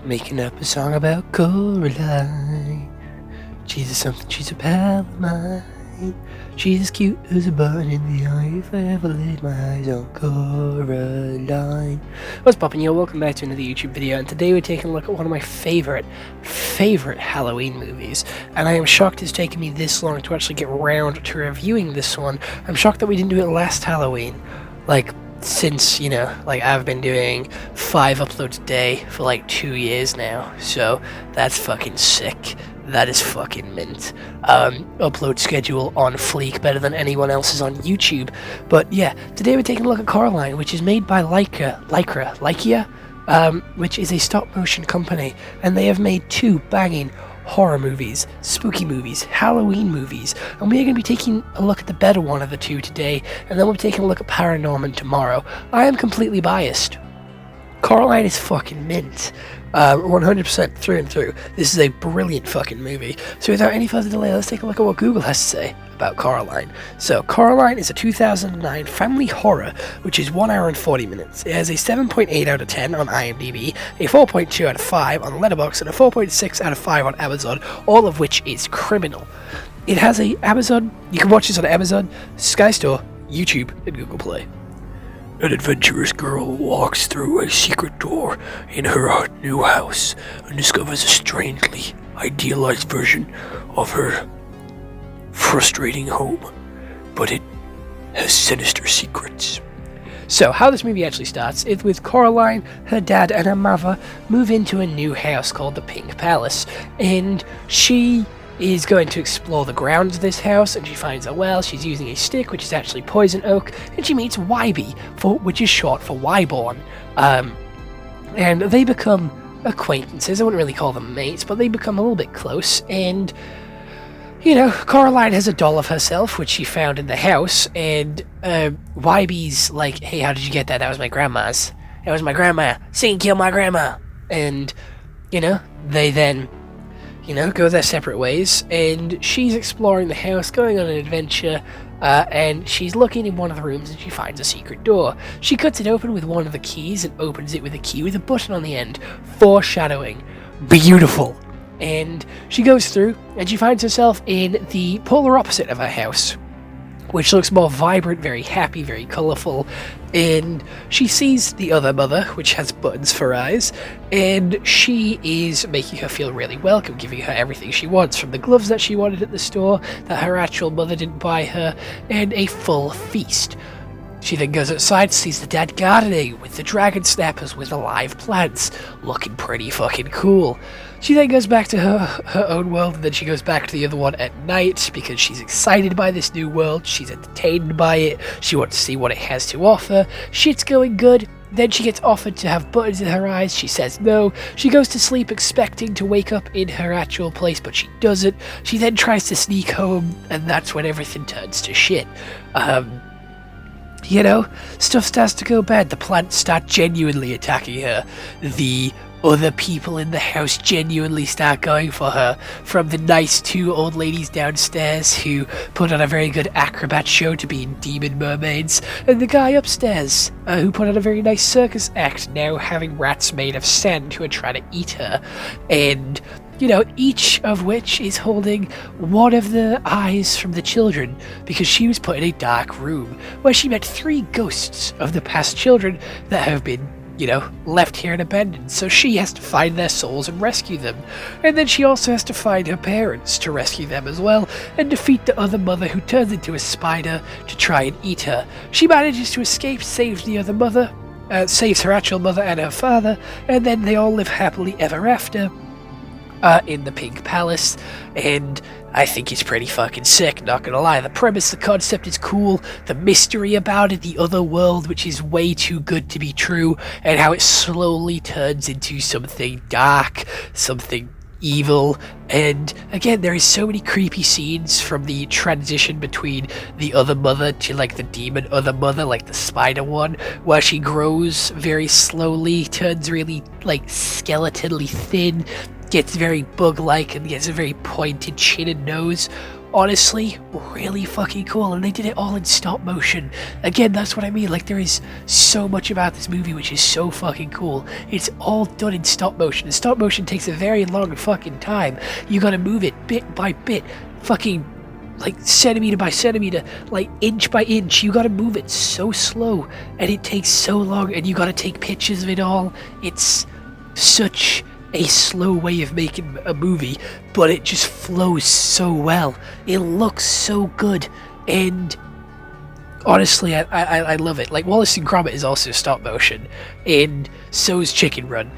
Making up a song about Coraline. She's a something, she's a pal of mine. She's as cute as a button in the eye if I ever laid my eyes on Coraline. What's poppin', yo? Welcome back to another YouTube video, and today we're taking a look at one of my favorite Halloween movies. And I am shocked it's taken me this long to actually get around to reviewing this one. I'm shocked that we didn't do it last Halloween. Since, I've been doing 5 uploads a day for 2 years now, so that's fucking sick. That is fucking mint. Upload schedule on fleek, better than anyone else's on YouTube. But yeah, today we're taking a look at Coraline, which is made by Lycia, which is a stop motion company, and they have made 2 banging horror movies, spooky movies, Halloween movies, and we're going to be taking a look at the better one of the 2 today, and then we'll be taking a look at Paranorman tomorrow. I am completely biased. Coraline is fucking mint. 100% through and through. This is a brilliant fucking movie. So without any further delay, let's take a look at what Google has to say about Coraline. So, Coraline is a 2009 family horror, which is 1 hour and 40 minutes. It has a 7.8 out of 10 on IMDb, a 4.2 out of 5 on Letterboxd, and a 4.6 out of 5 on Amazon, all of which is criminal. It has a Amazon, you can watch this on Amazon, Sky Store, YouTube, and Google Play. An adventurous girl walks through a secret door in her new house and discovers a strangely idealized version of her frustrating home, but it has sinister secrets. So, how this movie actually starts is with Coraline, her dad, and her mother move into a new house called the Pink Palace, and she is going to explore the grounds of this house, and she finds a well. She's using a stick, which is actually poison oak, and she meets Wybie, which is short for Wyborn, and they become acquaintances. I wouldn't really call them mates, but they become a little bit close, and Coraline has a doll of herself, which she found in the house, and Wybie's like, hey, how did you get that? That was my grandma's. That was my grandma. Sing, kill my grandma. And, they then go their separate ways, and she's exploring the house, going on an adventure, and she's looking in one of the rooms, and she finds a secret door. She cuts it open with one of the keys, and opens it with a key with a button on the end. Foreshadowing. Beautiful. And she goes through, and she finds herself in the polar opposite of her house, which looks more vibrant, very happy, very colourful, and she sees the other mother, which has buttons for eyes, and she is making her feel really welcome, giving her everything she wants, from the gloves that she wanted at the store, that her actual mother didn't buy her, and a full feast. She then goes outside, sees the dad gardening with the dragon snappers with the live plants, looking pretty fucking cool. She then goes back to her own world, and then she goes back to the other one at night because she's excited by this new world, she's entertained by it, she wants to see what it has to offer. Shit's going good. Then she gets offered to have buttons in her eyes. She says no. She goes to sleep expecting to wake up in her actual place, but she doesn't. She then tries to sneak home, and that's when everything turns to shit. Stuff starts to go bad. The plants start genuinely attacking her. The other people in the house genuinely start going for her, from the nice 2 old ladies downstairs who put on a very good acrobat show to be demon mermaids, and the guy upstairs who put on a very nice circus act, now having rats made of sand who are trying to eat her. And each of which is holding one of the eyes from the children, because she was put in a dark room where she met 3 ghosts of the past children that have been left here and abandoned, so she has to find their souls and rescue them. And then she also has to find her parents to rescue them as well, and defeat the other mother who turns into a spider to try and eat her. She manages to escape, saves the other mother, saves her actual mother and her father, and then they all live happily ever after in the Pink Palace, and I think it's pretty fucking sick, not gonna lie. The premise, the concept is cool, the mystery about it, the other world, which is way too good to be true, and how it slowly turns into something dark, something evil, and again, there is so many creepy scenes, from the transition between the other mother to the demon other mother, the spider one, where she grows very slowly, turns really skeletally thin, gets very bug-like, and gets a very pointed chin and nose, honestly really fucking cool, and they did it all in stop motion. Again, that's what I mean, like there is so much about this movie which is so fucking cool. It's all done in stop motion, and stop motion takes a very long fucking time. You gotta move it bit by bit, fucking like centimeter by centimeter, like inch by inch. You gotta move it so slow, and it takes so long, and you gotta take pictures of it all. It's such a slow way of making a movie, but it just flows so well. It looks so good, and honestly, I love it. Like, Wallace and Gromit is also stop motion, and so is Chicken Run.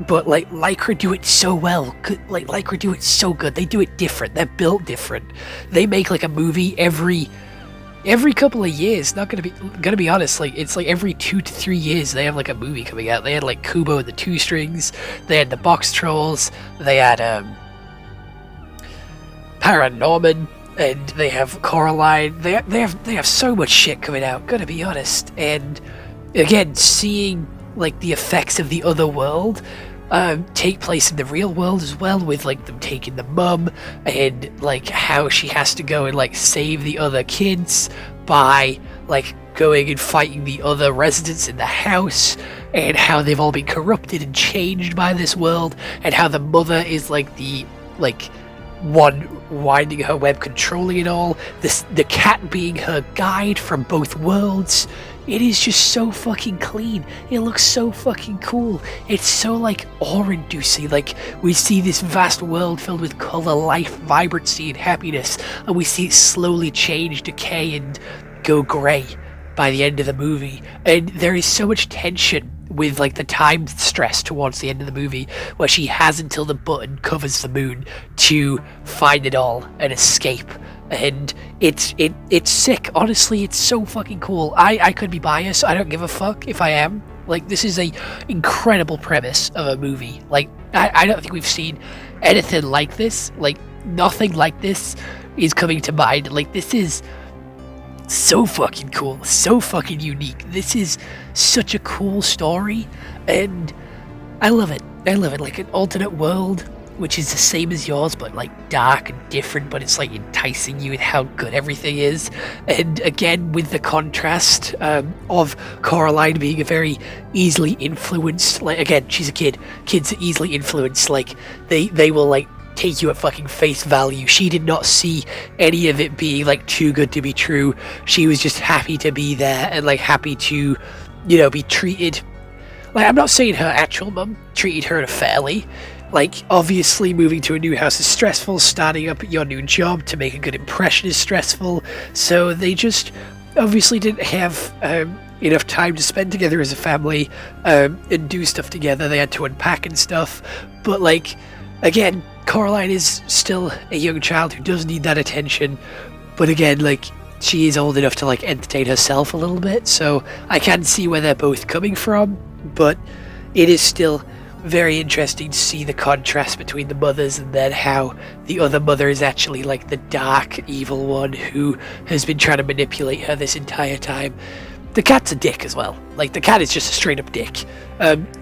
But like Lycra do it so well. Like Lycra do it so good. They do it different. They're built different. They make like a movie every couple of years. Not gonna be honest, like it's like every 2 to 3 years they have like a movie coming out. They had like Kubo and the Two Strings, they had the Box Trolls, they had Paranorman, and they have Coraline. They have so much shit coming out, gonna be honest. And again, seeing like the effects of the other world take place in the real world as well, with like them taking the mum, and like how she has to go and like save the other kids by like going and fighting the other residents in the house, and how they've all been corrupted and changed by this world, and how the mother is like the one winding her web, controlling it all, the cat being her guide from both worlds. It is just so fucking clean. It looks so fucking cool. It's so like awe-inducing. Like we see this vast world filled with color, life, vibrancy, and happiness, and we see it slowly change, decay, and go grey by the end of the movie. And there is so much tension with like the time stress towards the end of the movie, where she has until the button covers the moon to find it all and escape. And it's sick. Honestly, it's so fucking cool. I could be biased. I don't give a fuck if I am. Like, this is a incredible premise of a movie. Like, I don't think we've seen anything like this. Like, nothing like this is coming to mind. Like, this is so fucking cool, so fucking unique. This is such a cool story, and I love it. I love it. Like an alternate world, which is the same as yours, but like dark and different, but it's like enticing you with how good everything is. And again, with the contrast of Coraline being a very easily influenced, like again, she's a kid. Kids are easily influenced. Like they will like take you at fucking face value. She did not see any of it being like too good to be true. She was just happy to be there and like happy to, you know, be treated. Like, I'm not saying her actual mum treated her fairly. Like, obviously moving to a new house is stressful, starting up at your new job to make a good impression is stressful, so they just obviously didn't have enough time to spend together as a family and do stuff together. They had to unpack and stuff, but like, again, Coraline is still a young child who does need that attention, but again, like, she is old enough to like entertain herself a little bit, so I can see where they're both coming from, but it is still very interesting to see the contrast between the mothers, and then how the other mother is actually like the dark, evil one who has been trying to manipulate her this entire time. The cat's a dick as well. Like, the cat is just a straight up dick.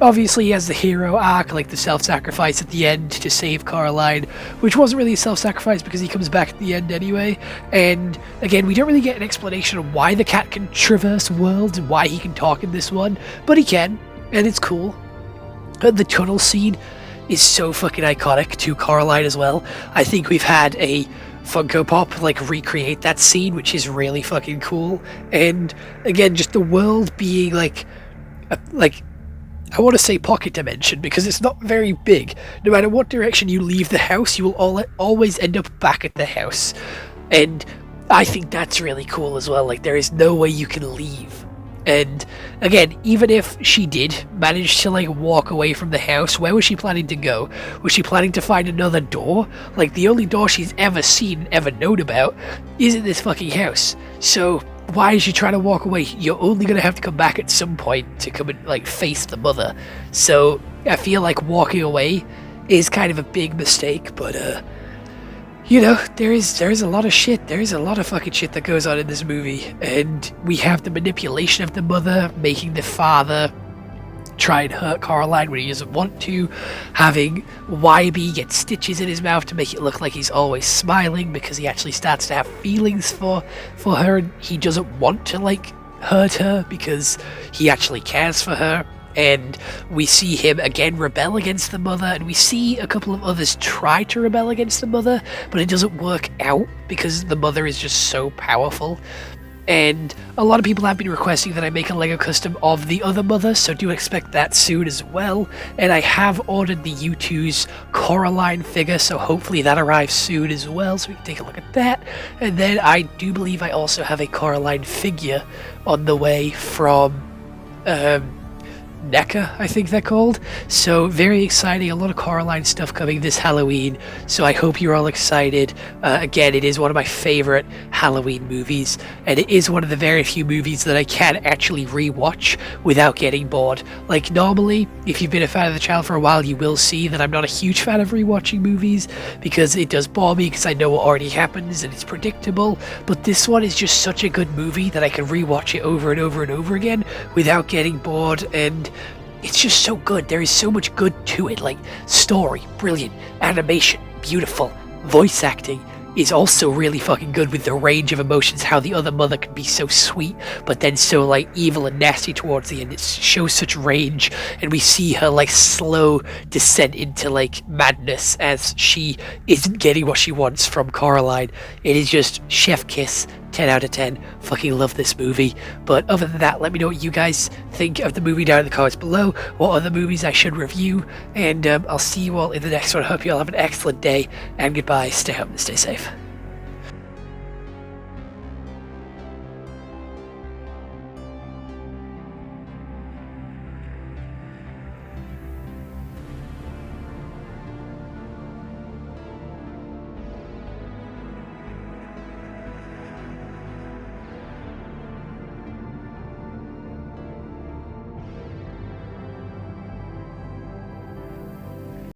Obviously he has the hero arc, like the self-sacrifice at the end to save Coraline, which wasn't really a self-sacrifice because he comes back at the end anyway. And again, we don't really get an explanation of why the cat can traverse worlds and why he can talk in this one, but he can, and it's cool. The tunnel scene is so fucking iconic to Coraline as well. I think we've had a Funko Pop like recreate that scene, which is really fucking cool. And again, just the world being like I want to say pocket dimension because it's not very big. No matter what direction you leave the house, you will always end up back at the house. And I think that's really cool as well. Like, there is no way you can leave. And again, even if she did manage to like walk away from the house, where was she planning to go? Was she planning to find another door? Like, the only door she's ever seen, ever known about, is in this fucking house. So why is she trying to walk away? You're only going to have to come back at some point to come and like face the mother. So I feel like walking away is kind of a big mistake, but you know, there is a lot of shit. There is a lot of fucking shit that goes on in this movie. And we have the manipulation of the mother, making the father try and hurt Coraline when he doesn't want to, having Wybie get stitches in his mouth to make it look like he's always smiling because he actually starts to have feelings for her, and he doesn't want to like hurt her because he actually cares for her. And we see him again rebel against the mother, and we see a couple of others try to rebel against the mother, but it doesn't work out because the mother is just so powerful. And a lot of people have been requesting that I make a Lego custom of the other mother, so do expect that soon as well. And I have ordered the U2's Coraline figure, so hopefully that arrives soon as well, so we can take a look at that. And then I do believe I also have a Coraline figure on the way from NECA, I think they're called. So very exciting, a lot of Coraline stuff coming this Halloween, so I hope you're all excited. Again, it is one of my favorite Halloween movies, and it is one of the very few movies that I can actually rewatch without getting bored. Like normally, if you've been a fan of the channel for a while, you will see that I'm not a huge fan of rewatching movies because it does bore me because I know what already happens and it's predictable, but this one is just such a good movie that I can rewatch it over and over and over again without getting bored, and it's just so good. There is so much good to it, like story, brilliant, animation, beautiful, voice acting is also really fucking good with the range of emotions, how the other mother can be so sweet, but then so like evil and nasty towards the end. It shows such range, and we see her like slow descent into like madness as she isn't getting what she wants from Coraline. It is just chef kiss, 10 out of 10. Fucking love this movie. But other than that, let me know what you guys think of the movie down in the comments below, what other movies I should review, and I'll see you all in the next one. I hope you all have an excellent day, and goodbye, stay home and stay safe.